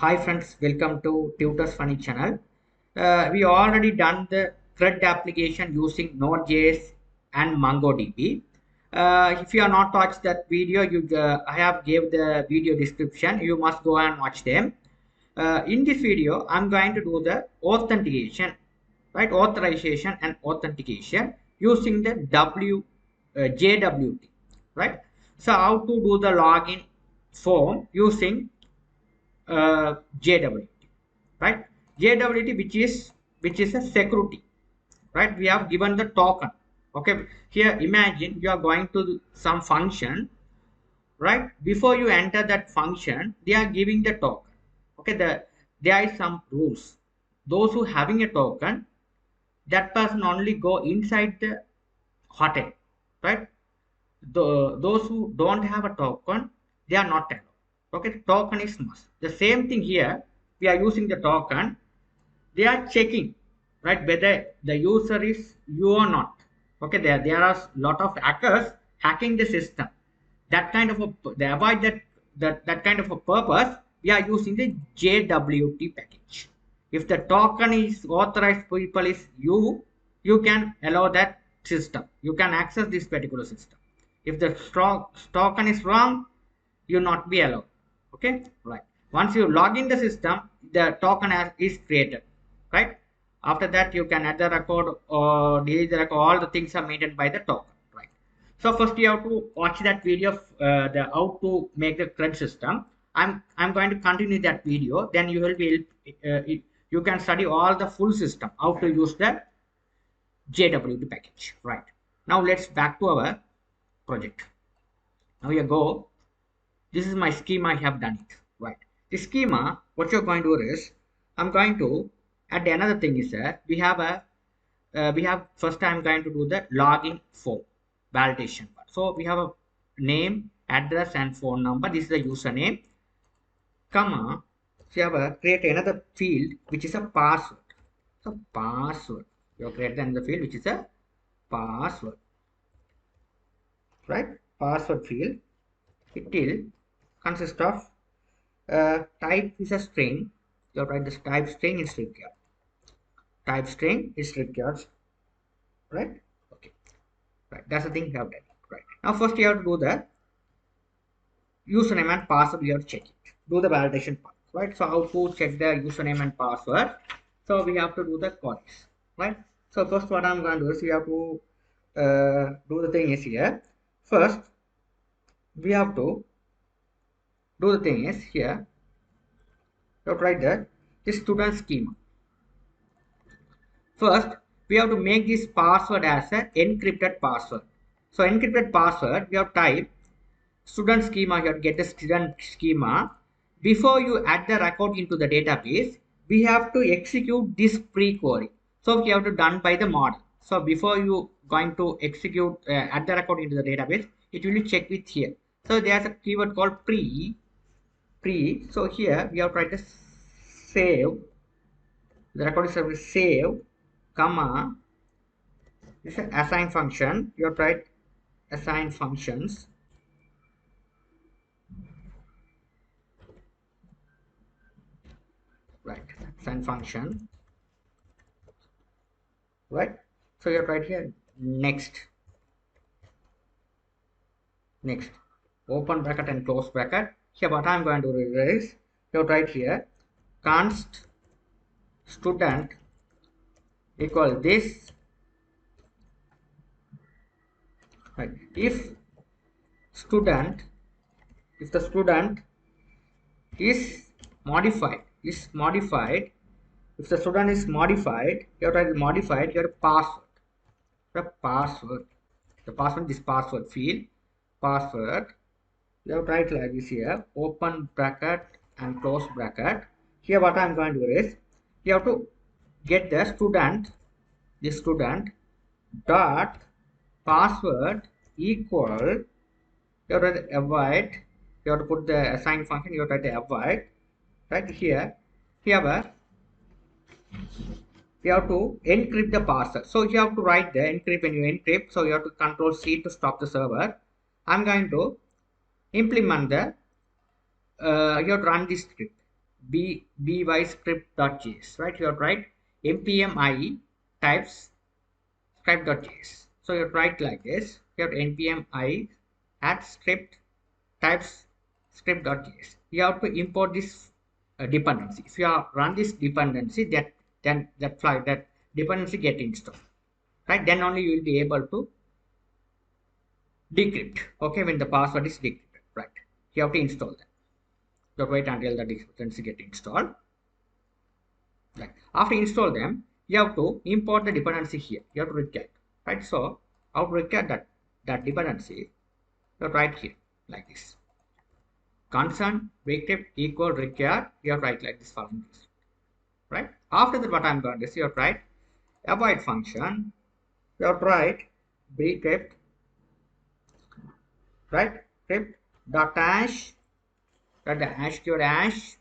Hi friends, welcome to Tutors Funny channel. We already done the Crud application using Nodejs and MongoDB. If you are not watched that video, I have gave the video description. You must go and watch them. In this video, I'm going to do the authentication, right? Authorization and authentication using the JWT, right? So how to do the login form using JWT, right? JWT, which is a security, right? We have given the token. Okay, here imagine you are going to some function, right? Before you enter that function, they are giving the token. Okay, there is some rules. Those who having a token, that person only go inside the hotel, right? Those who don't have a token, they are not allowed. Okay, token is must. The same thing here, we are using the token. They are checking, right, whether the user is you or not. Okay, there are a lot of hackers hacking the system. That kind of they avoid that kind of a purpose. We are using the JWT package. If the token is authorized people is you can allow that system. You can access this particular system. If the token is wrong, you not be allowed. Okay, right. Once you log in the system, the token is created, right? After that, you can add the record or delete the record. All the things are maintained by the token, right? So first you have to watch that video of the how to make the CRUD system. I'm going to continue that video. Then you will be you can study all the full system how to use the JWT package, right? Now let's back to our project. Now you go. This is my schema. I have done it, right? The schema, what you're going to do is, I'm going to add another thing is that we have first I'm going to do the login form validation part. So we have a name, address, and phone number. This is the username, comma. So you have a create another field which is a password. So password. You have created another field which is a password, right? Password field. It will consist of type is a string. You write this type string is required. Type string is required, right? Okay, right. That's the thing you have done, right? Now first you have to do the username and password. You have to check it. Do the validation part, right? So how to check the username and password? So we have to do the queries, right? So first what I'm going to do is you have to do the thing is here. First we have to do the thing is here. You have to write the student schema. First, we have to make this password as an encrypted password. So encrypted password, we have type student schema. You have to get the student schema. Before you add the record into the database, we have to execute this pre-query. So we have to done by the model. So before you going to execute add the record into the database, it will be checked with here. So there's a keyword called pre. So here we have to write the save. The record is service save, comma. This is an assign function. You have to write assign functions. Right, assign function. Right. So you have to write here next. Next. Open bracket and close bracket. Here what I'm going to do is you have to write here const student equal this. Right. If the student is modified, if the student is modified, you have to write modified your password. The password, this password field, password. You have to write like this here, open bracket and close bracket. Here what I'm going to do is, you have to get the student dot password equal, you have to avoid, you have to put the assign function, you have to write the avoid, right here, we have to encrypt the password. So you have to write the encrypt. When you encrypt, so you have to control C to stop the server. I'm going to implement the you have to run this script. by script.js, right? You have write npm I types script.js. So you write like this. You have npm I at script types script.js. You have to import this dependency. If you run this dependency, then that dependency get installed, right? Then only you will be able to decrypt. Okay, when the password is decrypted, right? You have to install that. Don't wait until the dependency get installed. Right. After install them, you have to import the dependency here. You have to record, right? So how to record that dependency? You write here like this. Concern decrypt equal record. You have write like this following this, right? After that, what I'm going to do is you have write avoid function. You have write decrypt, right? Crypt dot hash, that the hash keyword hash.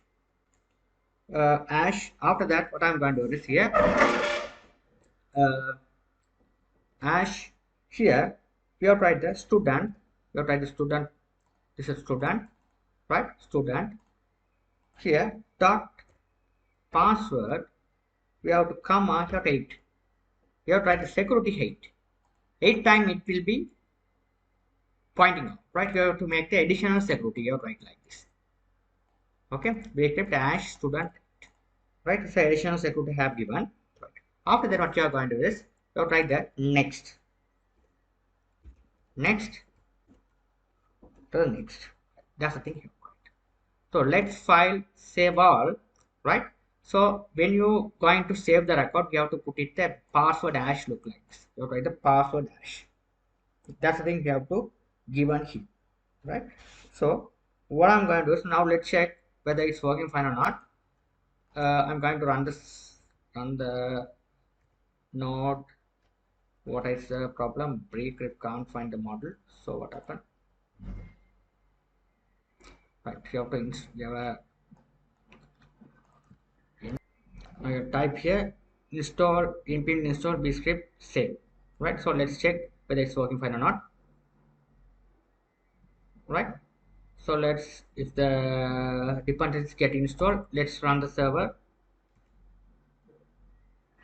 Hash. After that, what I'm going to do is here hash here you have write the student. You have write the student. This is student, right? Student. Here dot password. We have to comma dot 8. You have write the security 8. 8 time it will be pointing out, right? You have to make the additional security. You have write like this. Okay. We kept hash student. Right, so additional security have given. Right. After that, what you are going to do is you write the next, next, to the next. That's the thing here. So let's file save all, right? So when you going to save the record, you have to put it the password hash look like this. You write the password hash. That's the thing you have to given here, right? So what I'm going to do is now let's check whether it's working fine or not. I'm going to run the node. What is the problem? Decrypt can't find the model. So what happened? Right, you have to type here install npm install bscript save. Right, so let's check whether it's working fine or not. Right, so let's, if the dependencies get installed, let's run the server.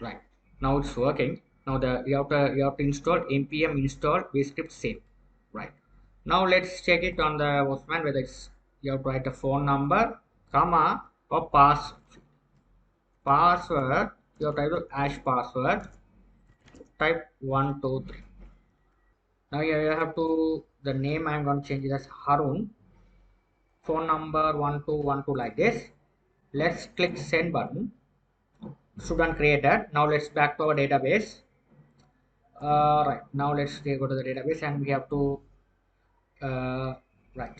Right, now it's working. Now you have to install npm install bscript save. Right, now let's check it on the postman whether it's, you have to write a phone number, comma, or password. You have to type the hash password, type 123. Now you have to, the name I'm going to change it as Harun, phone number 1212 like this. Let's click send button. Student created. Now let's back to our database. Right, now let's go to the database and we have to right,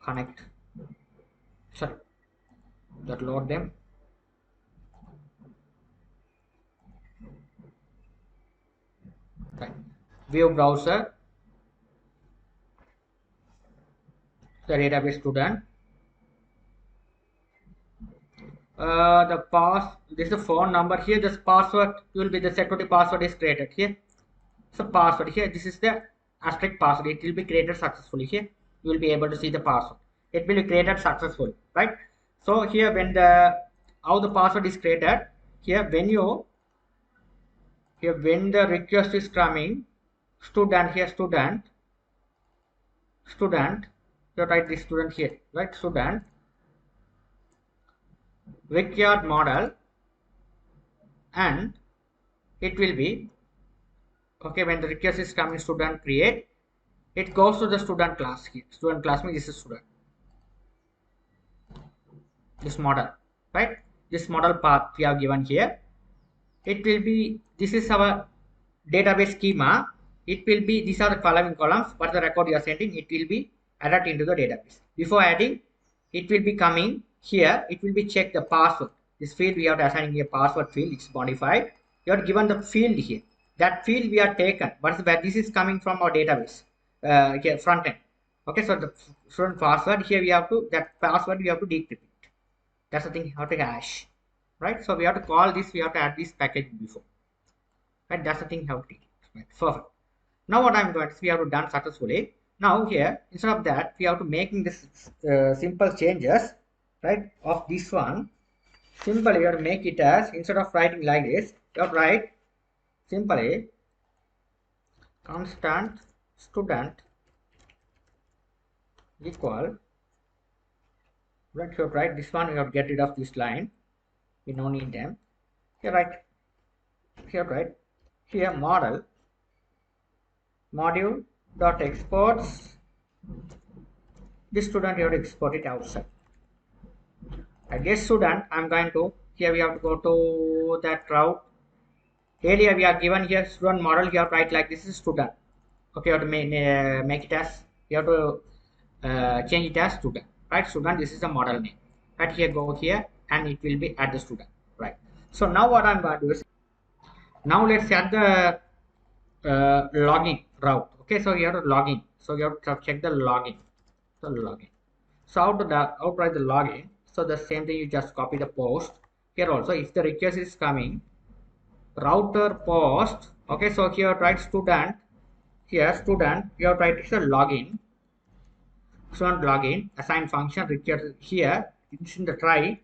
connect, sorry, that load them. Right, view browser, the database student. This is the phone number here. This password will be, the security password is created here. So password here, this is the asterisk password. It will be created successfully here. You will be able to see the password. It will be created successfully, right? So here when how the password is created here, when the request is coming, student here, student, you write this student here, right? Student required model, and it will be okay when the request is coming, student create, it goes to the student class here. Student class means this is student, this model, right? This model path we have given here. It will be, this is our database schema. It will be, these are the following columns. What the record you are sending, it will be added into the database. Before adding, it will be coming here. It will be check the password. This field we have to assign a password field. It's modified. You are given the field here. That field we are taken. What is that? This is coming from our database here front end. Okay, so the student password here we have to, that password we have to decrypt it. That's the thing, how to hash. Right, so we have to call this, we have to add this package before, right? That's the thing how to do it, right? Perfect. Now what I'm going to, we have to done successfully. Now here, instead of that, we have to making this simple changes. right, of this one, simply you have to make it as, instead of writing like this, you have to write simply constant student equal, right, you have to write this one, you have to get rid of this line, we don't need them. Here write here module dot exports, this student you have to export it outside. I guess student, I'm going to, here we have to go to that route. Earlier we are given here student model, you have to write like this is student. Okay, you have to make it as, you have to change it as student, right? Student, this is the model name. Right, here go here and it will be at the student, right? So now what I'm going to do is, now let's add the login route. Okay, so you have to log in. So you have to check the login. So login. So outright the login. So the same thing, you just copy the post. Here also, if the request is coming, router post. Okay, so here write student. Here student, you have to write the login. Student login, assign function request here. It's in the try.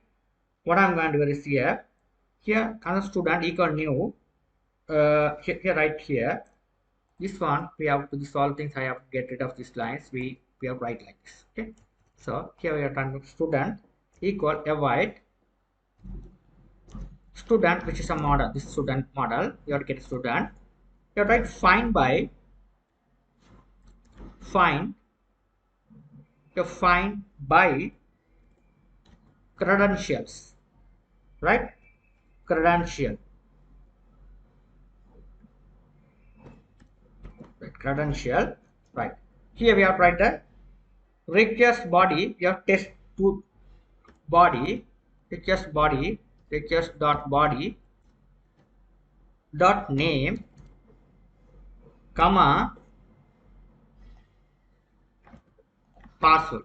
What I'm going to do is here constant student equal new. Here right here. This one we have to solve things. I have to get rid of these lines. We have to write like this. Okay. So here we are trying to student equal avoid student, which is a model. This student model. You have to get student. You have to write find by credentials. Right? Credential. Credential. Right. Here we have to write the request body. You have test to body, request dot body dot name, comma password.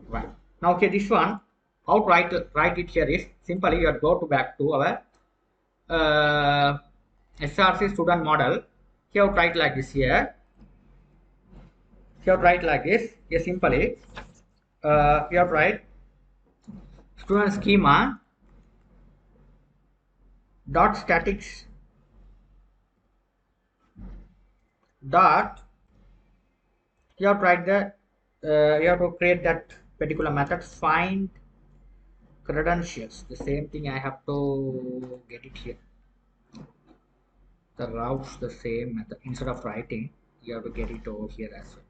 Right. Now okay, this one write it here is simply you have to go to back to our SRC student model. Here write like this here. Here write like this. Here simply here write student schema dot statics dot, you have to write the you have to create that particular method find credentials. The same thing I have to get it here. The routes the same method, instead of writing you have to get it over here as well.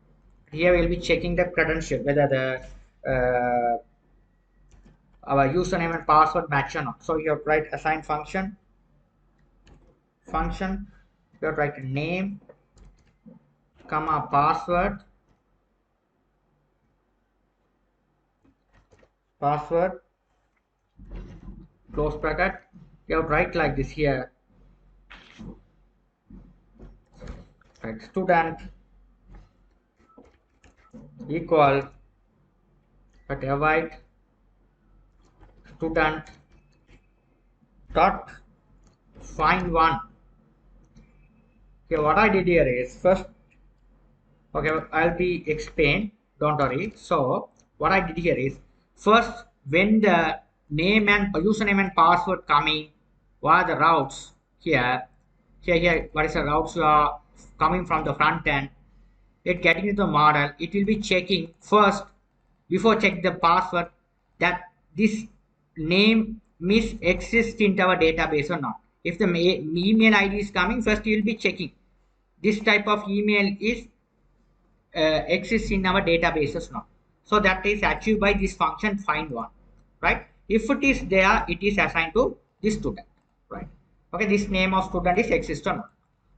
Here we'll be checking the credential whether the our username and password match or not. So you have to write assign function, you have to write name, comma password, close bracket. You have to write like this here, right, student equal, but avoid student dot find one. Okay, what I did here is first, okay, I'll be explained, don't worry. So what I did here is first, when the name and username and password coming, what are the routes here, what is the routes are coming from the front end, it getting into the model, it will be checking first before check the password that this name exists in our database or not. If the email ID is coming, first you will be checking this type of email is exists in our databases now. So that is achieved by this function find one, right? If it is there, it is assigned to this student, right? Okay, this name of student is exist or not.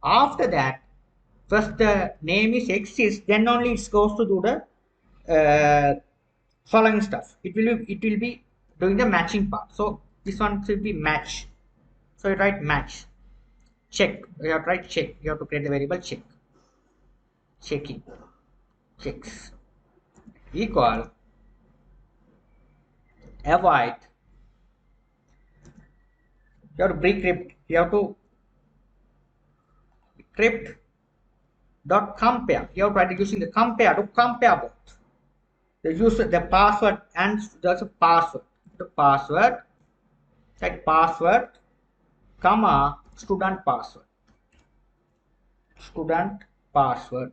After that, first the name is exists, then only it goes to do the following stuff. It will be doing the matching part. So this one should be match. So you write match, check. You have to write check. You have to create the variable check. Checking, checks equal avoid. You have to pre-crypt. You have to crypt dot compare. You have to write using the compare to compare both. They use the password and there's a password. The password, like password, comma, student password. Student password.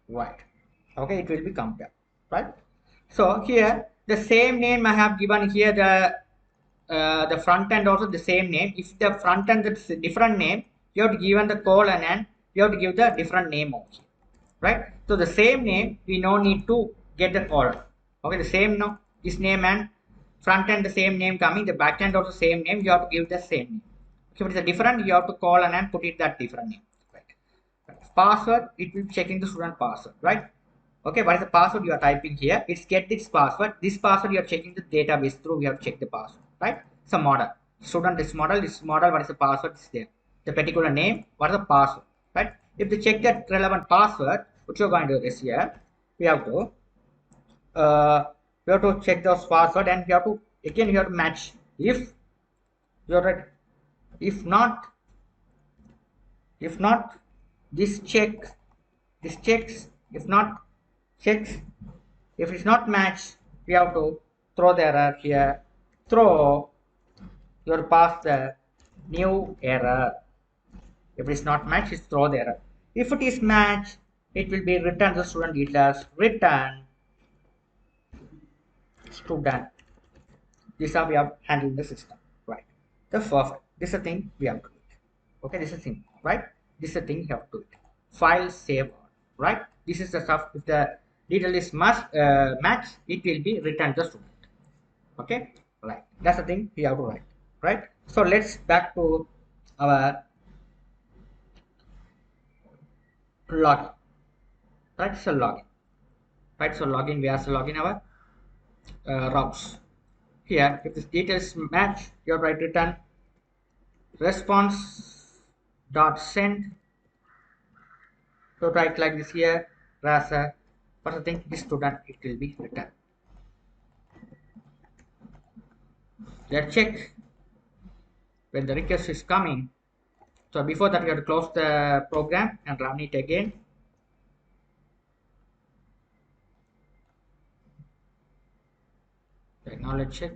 Right. Okay, it will be compared. Right. So here the same name I have given here, the front end also the same name. If the front end is a different name, you have to give the colon and you have to give the different name also. Right. So the same name, we no need to get the colon. Okay, the same no, this name and front end the same name coming, the back end also same name, you have to give the same name. If it is a different, you have to colon and put it that different name. Right. Password, it will be checking the student password, right? Okay, what is the password you are typing here? It's get this password. This password you are checking the database through. We have to check the password, right? It's a model. Student, this model. What is the password? It's there. The particular name. What is the password, right? If they check that relevant password, what you're going to do is here, we have to check those password and we have to again you have to match. If you're right, if not, this checks. If not, checks. If it's not matched, we have to throw the error here. Throw your pass the new error. If it's not matched, it's throw the error. If it is matched, it will be return the student details. Return student. This is how we have handled the system, right? The perfect. This is the thing we have to do it. Okay, this is simple, right? This is the thing you have to do it. File save, right? This is the stuff. If the detail is must match, it will be returned the student. Okay, right? That's the thing we have to write, right? So let's back to our login, right? So login, right? So login, we have to login our routes. Here, if this details match, you have to write return response dot send. So write like this here, rasa. What's the thing? This student, it will be returned. Let's check when the request is coming. So before that, we have to close the program and run it again. Okay, now let's check.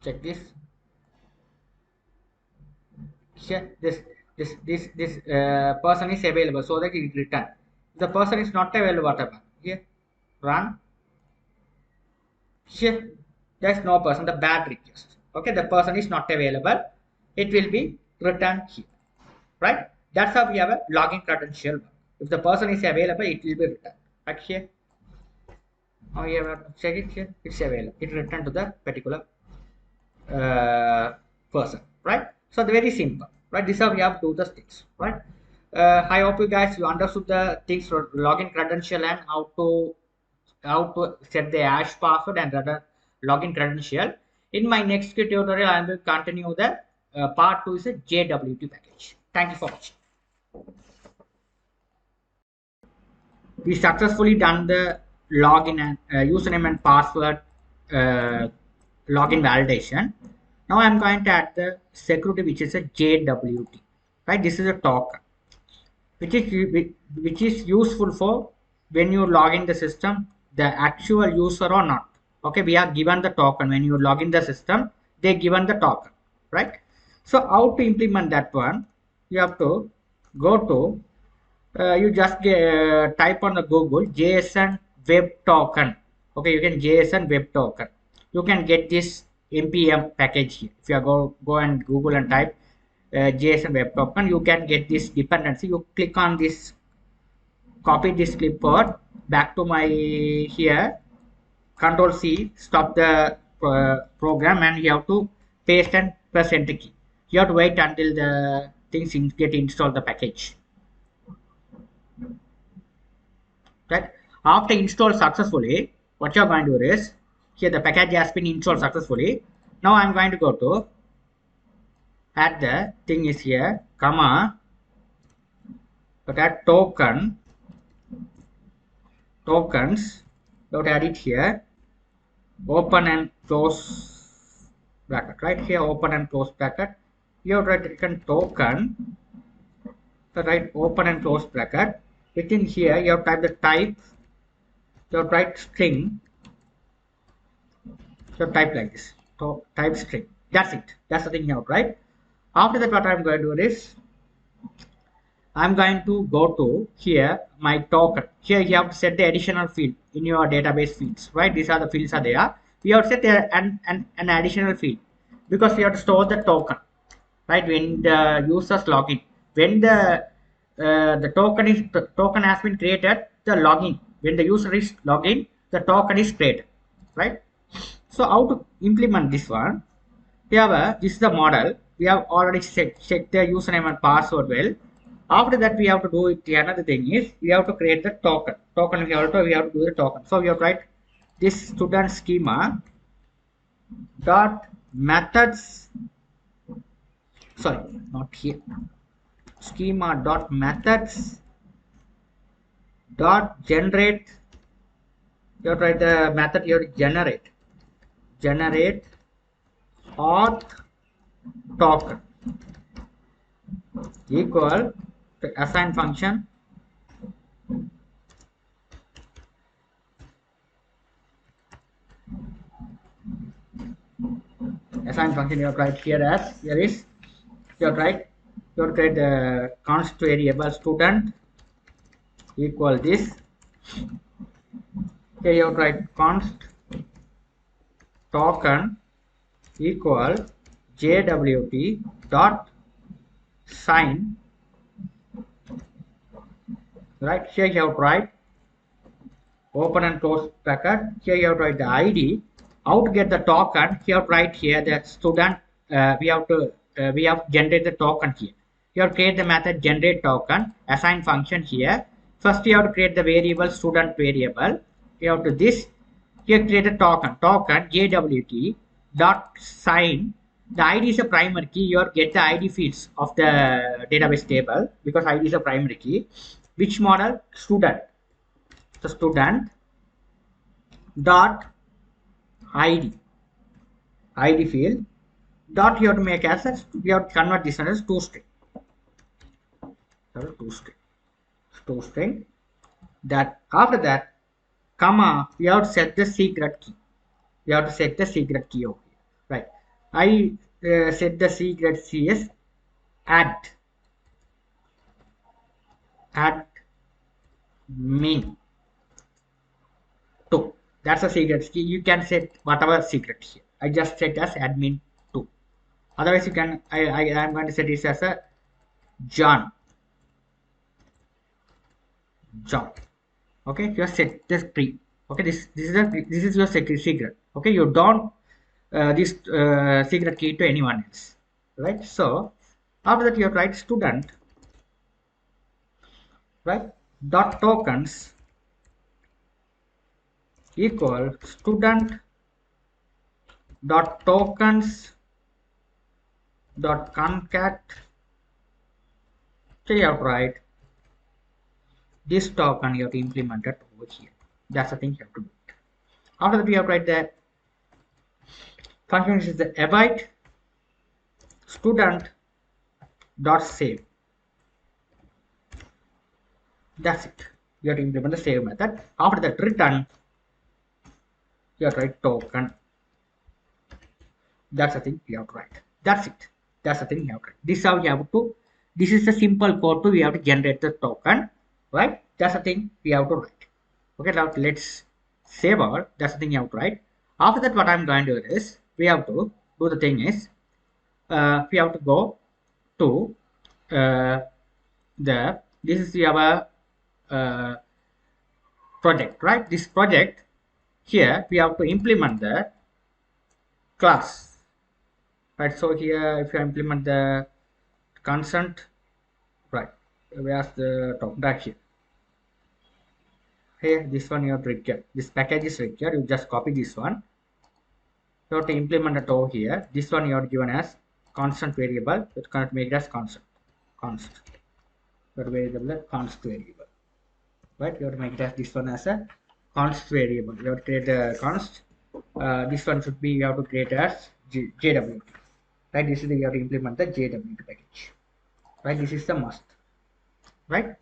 Check this. Here, this person is available, so that it return. If the person is not available, whatever. Here, run. Here, there's no person. The bad request. Okay, the person is not available. It will be returned here, right? That's how we have a login credential. If the person is available, it will be returned. Right here. Now you have to check it here. It's available. It returned to the particular person, right? So very simple, right? This is how we have to do the things, right? I hope you guys you understood the things for login credential and how to set the hash password and other login credential. In my next tutorial, I will continue the part 2 is a JWT package. Thank you for watching. We successfully done the login and username and password login validation. Now I'm going to add the security, which is a JWT, right? This is a token which is useful for when you log in the system, the actual user or not. Okay, we are given the token when you log in the system, they given the token, right? So how to implement that one? You have to go to you just type on the Google JSON web token. Okay, you can JSON web token. You can get this npm package here. If you go and Google and type JSON web token, you can get this dependency. You click on this, copy this clipboard back to my here, Control C, stop the program, and you have to paste and press enter key. You have to wait until the things get installed the package. Right? After install successfully, what you're going to do is here the package has been installed successfully. Now I'm going to go to add the thing is here, comma, but add tokens You have to add it here, open and close bracket, right here, open and close bracket. You have to write token, so write open and close bracket. Within here you have to type the type, you have to write string, so type like this, so type string. That's it, that's the thing you have to write. After that, what I'm going to do is I'm going to go to here my token. Here you have to set the additional field in your database fields, right? These are the fields are there. We have to set an additional field because we have to store the token, right? When the users log in, when the token has been created, the login, when the user is login, the token is created, right? So how to implement this one? We have this is the model. We have already checked the username and password well. After that, we have to do it. Another thing is we have to create the token. Token we have to do the token. So we have to write this student schema dot methods. Sorry, not here. Schema dot methods dot generate. You have to write the method you have to generate auth token equal to assign function you have to write here as here is you have to write you have to create the const variable student equal this. Here you have to write const token equal JWT dot sign, right? Here you have to write open and close bracket. Here you have to write the ID. How to get the token? Here to write here that student. We have generate the token here. You have to create the method generate token assign function here. First you have to create the variable student variable. You have to this. Here create a token JWT dot sign. The ID is a primary key. You get the ID fields of the database table because ID is a primary key. Which model? Student. So student dot ID field dot you have to make as a we have to convert this as toString. ToString. That after that comma we have to set the secret key. We have to set the secret key over here, right? I set the secret key as admin 2. That's a secret key. You can set whatever secret here. I just set as admin 2. Otherwise, you can. I am going to set this as a John. Okay, you set this tree. Okay, this is your secret. Okay, you don't this secret key to anyone else, right? So after that, you have to write student, right? Dot tokens equal student dot tokens dot concat. So you have to write this token you have to implement it over here. That's the thing you have to do. After that, we have to write the function is the await student dot save. That's it. You have to implement the save method. After that, return you have to write token. That's the thing you have to write. That's it. That's the thing you have to write. This is how you have to. This is the simple code to we have to generate the token, right? That's the thing we have to write. Okay, now let's save our. That's the thing you have to write. After that, what I'm going to do is we have to do the thing is we have to go to this is our project, right? This project here we have to implement the class, right? So here if you implement the consent, right? Where's the top back here? Here this one you have to require. This package is required. You just copy this one. You have to implement it over here. This one you have given as constant variable. You cannot make it as constant. But variable constant variable. Right? You have to make it as this one as a const variable. You have to create a const. This one should be, you have to create as JWT. Right, this is the, you have to implement the JWT package. Right, this is the must. Right.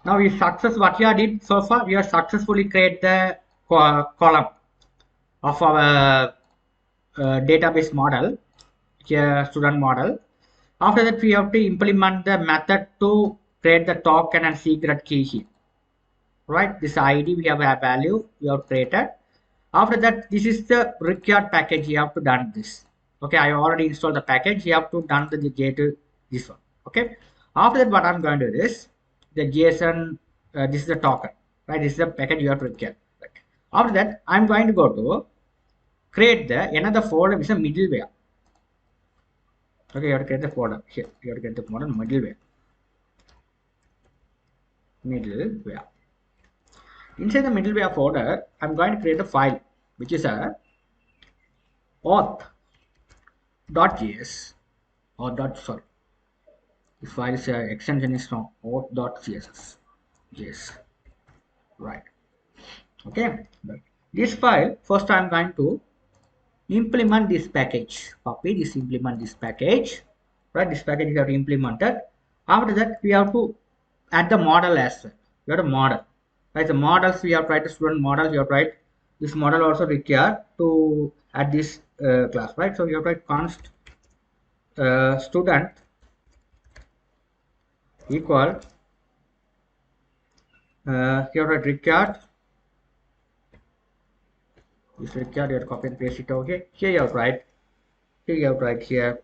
Now we success what we did so far. We have successfully create the column of our database model, here student model. After that, we have to implement the method to create the token and secret key here. Right, this ID we have a value we have created. After that, this is the required package. You have to done this. Okay, I already installed the package. You have to done the J to this one. Okay, after that, what I'm going to do is the JSON. This is the token. Right, this is the package you have to require. Right. After that, I'm going to go to create the another folder which is a middleware. Okay, you have to create the folder here. You have to get the folder middleware. Middleware. Inside the middleware folder, I'm going to create a file which is a auth.js or sorry. This file is extension is from auth.css. Yes, right. Okay, this file first I'm going to implement this package. Copy this, implement this package. Right, this package you have to implement it. After that, we have to add the model as well. We have a model. Right, the models we have tried, the student model you have tried. This model also required to add this class. Right, so you have tried const student equal here at required is required. You have to copy and paste it. Okay, here you have right. Here you have right here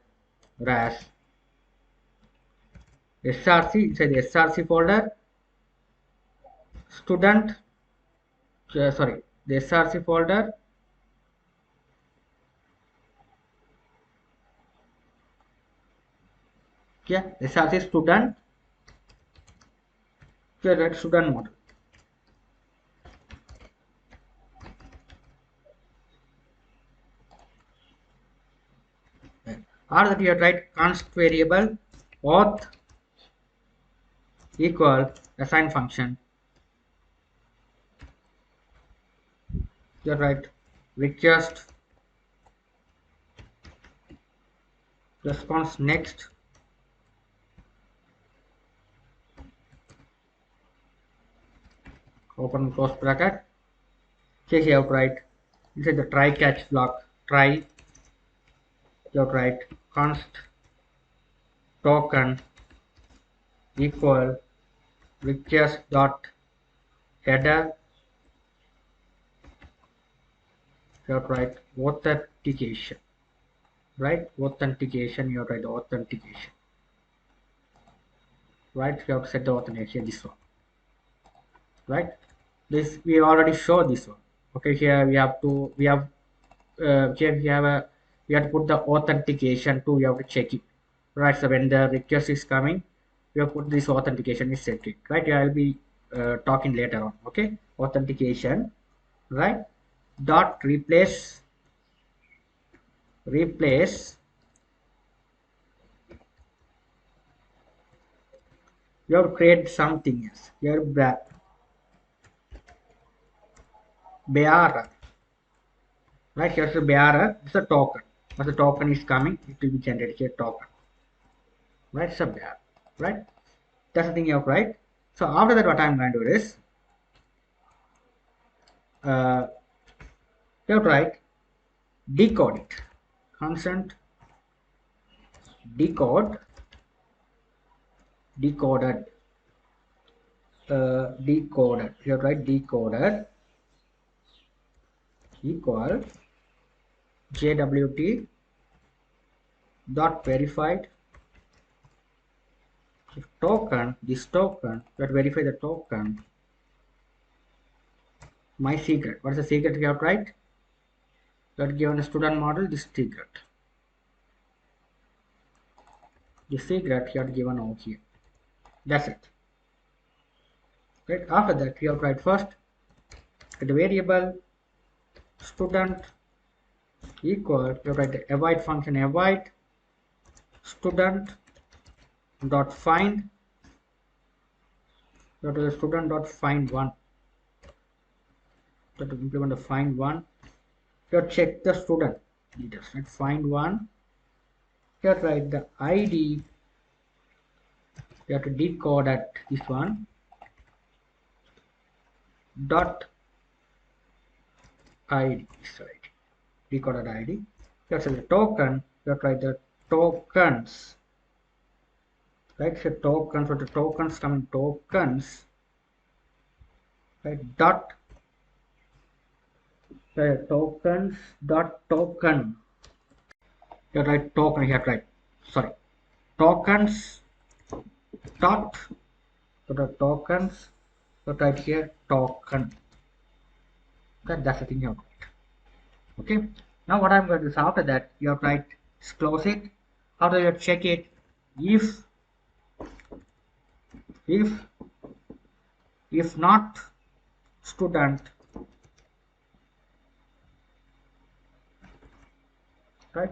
rash src inside the src folder student sorry, the src folder src student here that student model. Or that you have write const variable auth equal assign function. You write request response next open close bracket. Here you have write inside the try catch block try. You have write const token equal request dot header. You have write authentication. Right, authentication. You have write authentication. Right, you have to set the authentication this one. Right, this we already showed this one. Okay, here we have to here we have to put the authentication to, we have to check it. Right, so when the request is coming, we have put this authentication is set it. Right, I will be talking later on. Okay, authentication. Right, dot replace you have to create something else here. Bearer. Right, here's the bearer. It's a token. As the token is coming, it will be generated here token. Right, it's a bearer. Right, that's the thing you have. Right, so after that, what I'm going to do is you have to write decode it. Constant decoded you have to write decoded equal JWT dot verified token. This token, you have to verify the token. My secret. What is the secret you have to write? You have given a student model this secret. The secret you have given over here. That's it. Right, after that you have to write first the variable student equal, you write the avoid function avoid student dot find, you have to the student dot find one. So to implement the find one, you check the student details. Let's find one. Here write the ID. You have to decode at this one dot ID. Sorry, decoded ID. Here's the token. You have to write the tokens. Right, so tokens. So the tokens come in tokens. Right, dot tokens dot token. You write token here, right? Sorry, tokens dot. So the tokens. So right here token. Okay, that's the thing you have to write. Okay. Now what I'm going to do is after that you have to write close it. After you check it, if not student, right,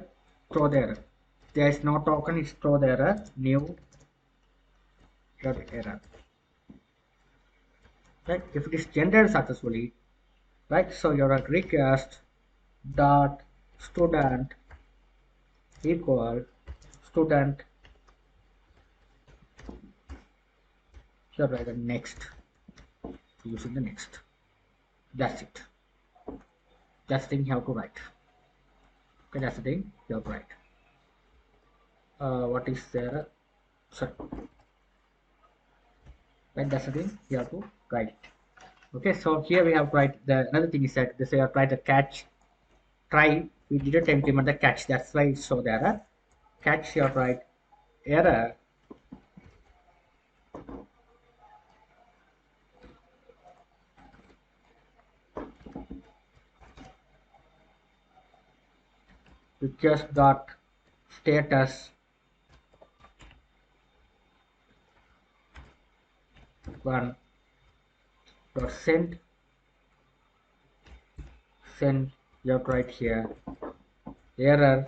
throw the error. There is no token, it's throw the error, new error. Right, if it is generated successfully, right, so your request dot student equal student, so write the next, using the next. That's it. That's the thing you have to write. Okay, that's the thing you have to write. What is there? Sorry. Right, that's the thing you have to write. Okay, so here we have to write the another thing is that this we have to write the catch try. We didn't implement the catch, that's why it showed the error. Catch, you have to write error request dot status one dot send. You have to write here error,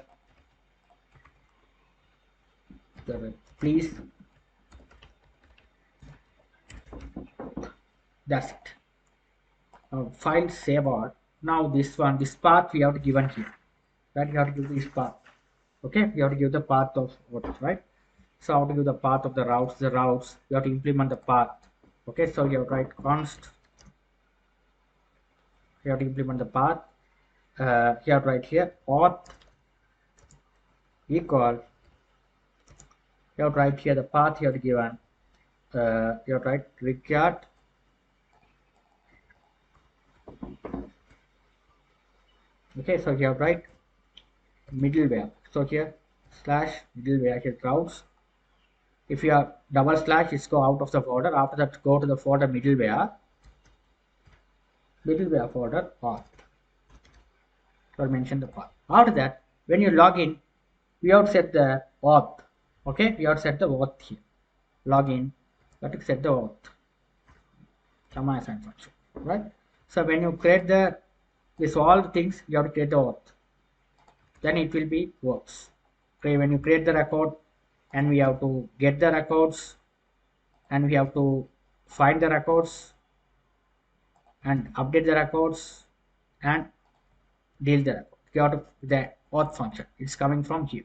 please. That's it. Now file save all. Now this path we have to given here, right? You have to give this path. Okay, you have to give the path of what, right? So how to give the path of the routes, you have to implement the path. Okay, so you have to write const, you have to implement the path. You have to write here auth equal, you have to write here the path you have to give an you have to write required okay, so you have to write middleware. So here slash middleware here routes. If you have double slash, it's go out of the folder. After that, go to the folder middleware folder auth. Or mention the path. After that, when you log in, we have to set the auth. Okay, we have to set the auth here. Login, you have to set the auth. Command assign function, right? So when you create this all things, you have to create the auth. Then it will be works. Okay, when you create the record, and we have to get the records, and we have to find the records, and update the records, and deal the record. You have to the auth function. It's coming from here.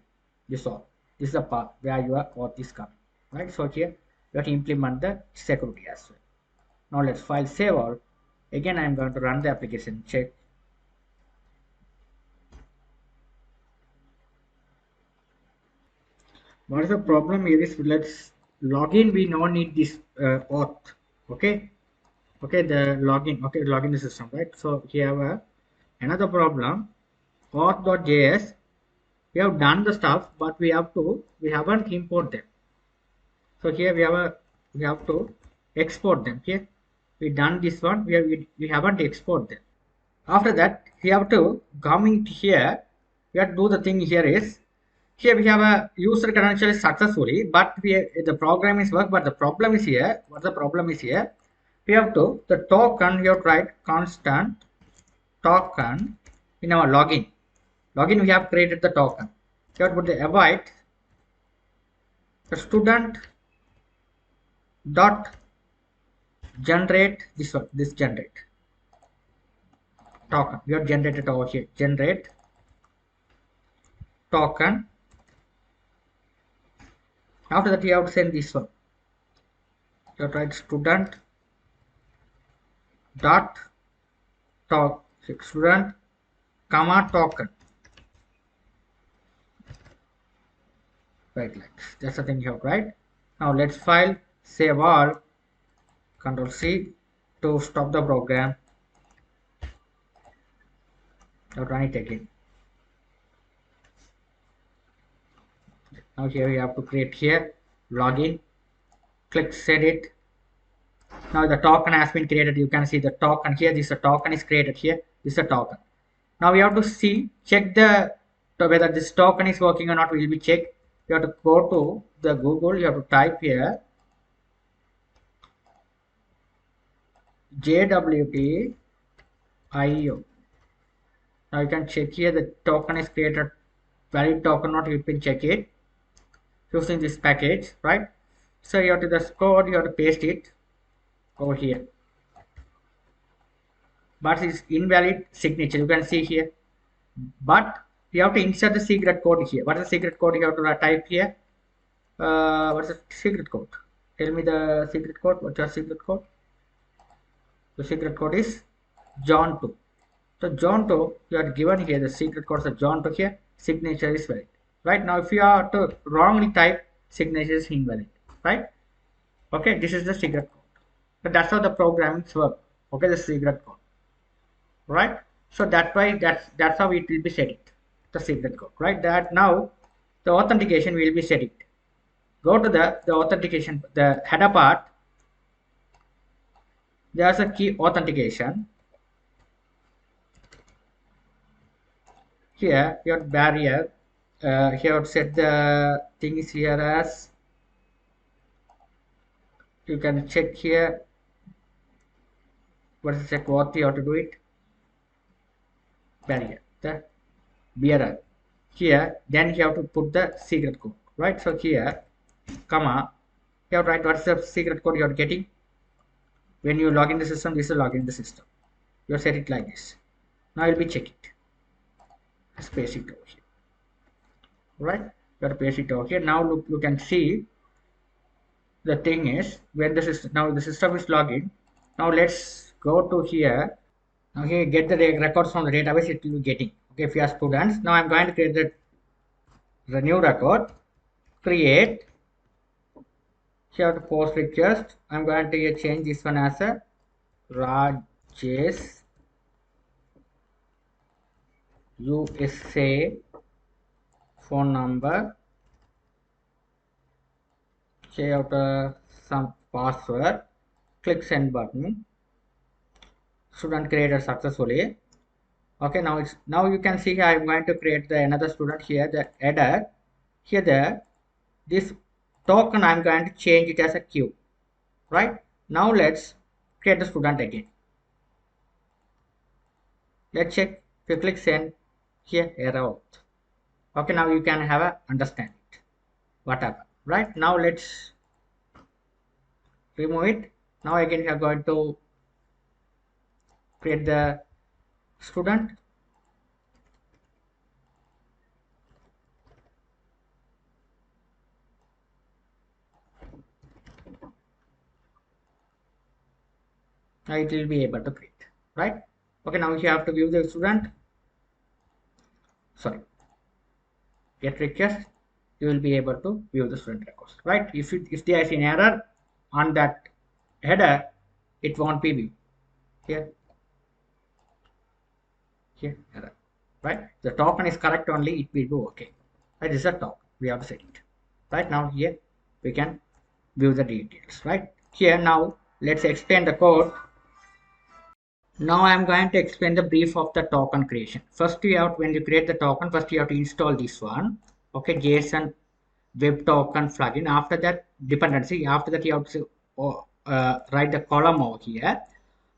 This auth. This is the path where your auth is coming. Right. So here you have to implement the security as well. Now let's file save all. Again, I am going to run the application. Check. What is the problem here is, let's log in. We don't need this auth. Okay. Okay, the login. Okay, login the system, right? So here we have another problem. Auth.js. We have done the stuff, but we haven't import them. So here we have to export them. Here we done this one. We haven't export them. After that, we have to coming here. We have to do the thing here is, here we have a user credential successfully, but the program is work. But the problem is here. What the problem is here? We have to the token. We have to write constant token in our login. Login, we have created the token. You have to put the avoid the student dot generate this one, this generate. token. We have generated over here. Generate token. After that, you have to send this one. You have to write student dot talk student comma token. Right, like this. That's the thing you have, right? Now let's file, save all, Control C to stop the program. Now run it again. Now here you have to create here login. Click send it. Now the token has been created. You can see the token here. This token is created here. This is a token. Now we have to see, check the whether this token is working or not. Will be checked. You have to go to the Google. You have to type here JWT IO. Now you can check here the token is created, valid token not. You can check it using this package, right? So you have to this code, you have to paste it over here, but it's invalid signature. You can see here, but you have to insert the secret code here. What is the secret code? You have to type here. What is the secret code? Tell me the secret code. What's your secret code? The secret code is John 2. So John 2, you are given here the secret code of John 2 here. Signature is valid. Right now, if you are to wrongly type, signature is invalid. Right? Okay, this is the secret code. But that's how the programming works. Okay, the secret code. Right? So that's why that's how it will be set it. The secret code. Right? That now the authentication will be set it. Go to the authentication, the header part. There's a key authentication. Here your barrier. Here set the things here as, you can check here. What is check what you have to do it? Barrier, the bearer. Here then you have to put the secret code, right? So here, comma, you have to write what's the secret code you are getting. When you log in the system, this is log in the system. You set it like this. Now you'll be check it. Space it over here. Right? You have to paste it over here. Now look, you can see the thing is when the system, now the system is login. Now let's go to here. Now here get the records from the database. It will be getting. Okay, if you are students. Now I'm going to create the new record. Create. Here to post request. I'm going to change this one as a Rajesh USA phone number. Check out some password. Click send button. Student created successfully. Okay, now you can see here I'm going to create another student here. The header here this token I'm going to change it as a queue. Right? Now let's create the student again. Let's check. If you click send, here error out. Okay, now you can have a understand it. Whatever. Right? Now let's remove it. Now again we are going to create the student. Now it will be able to create. Right? Okay, now you have to view the student. Sorry. Get request. You will be able to view the student records. Right? If there is an error on that header, it won't be viewed. Here error. Right? The token is correct only, it will do okay. Right? This is a token. We have to set it. Right? Now here we can view the details. Right? Here now let's explain the code. Now I am going to explain the brief of the token creation. First you have, when you create the token, first you have to install this one. Okay, JSON web token plugin. After that dependency, after that you have to write the column over here.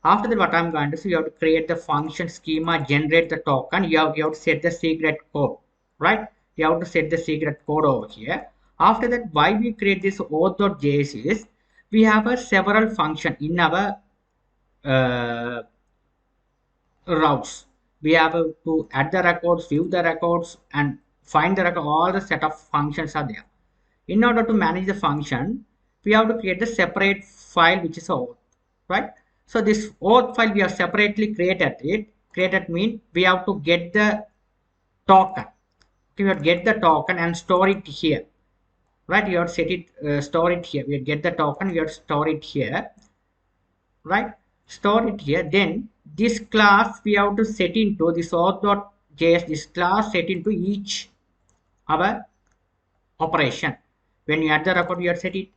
After that, what I'm going to say, you have to create the function schema, generate the token. You have to set the secret code, right? You have to set the secret code over here. After that, why we create this auth.js is we have a several function in our routes. We have to add the records, view the records, and find the record. All the set of functions are there. In order to manage the function, we have to create the separate file which is auth, right? So this auth file we have separately created it. Created mean we have to get the token. We have to get the token and store it here, right? You have to set it, store it here. We get the token, we have to store it here, right? Store it here. Then this class we have to set into this auth.js, this class set into each our operation. When you add the record, you have set it,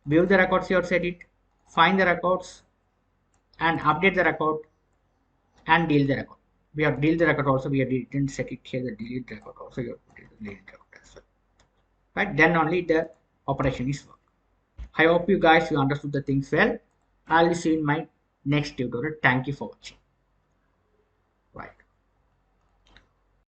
view the records, you have set it, find the records, and update the record, and delete the record. We have delete the record also. We have didn't set it here. The delete record also. You have to delete the record as well, right? Then only the operation is work. I hope you guys you understood the things well. I'll see you in my next tutorial. Thank you for watching. Right.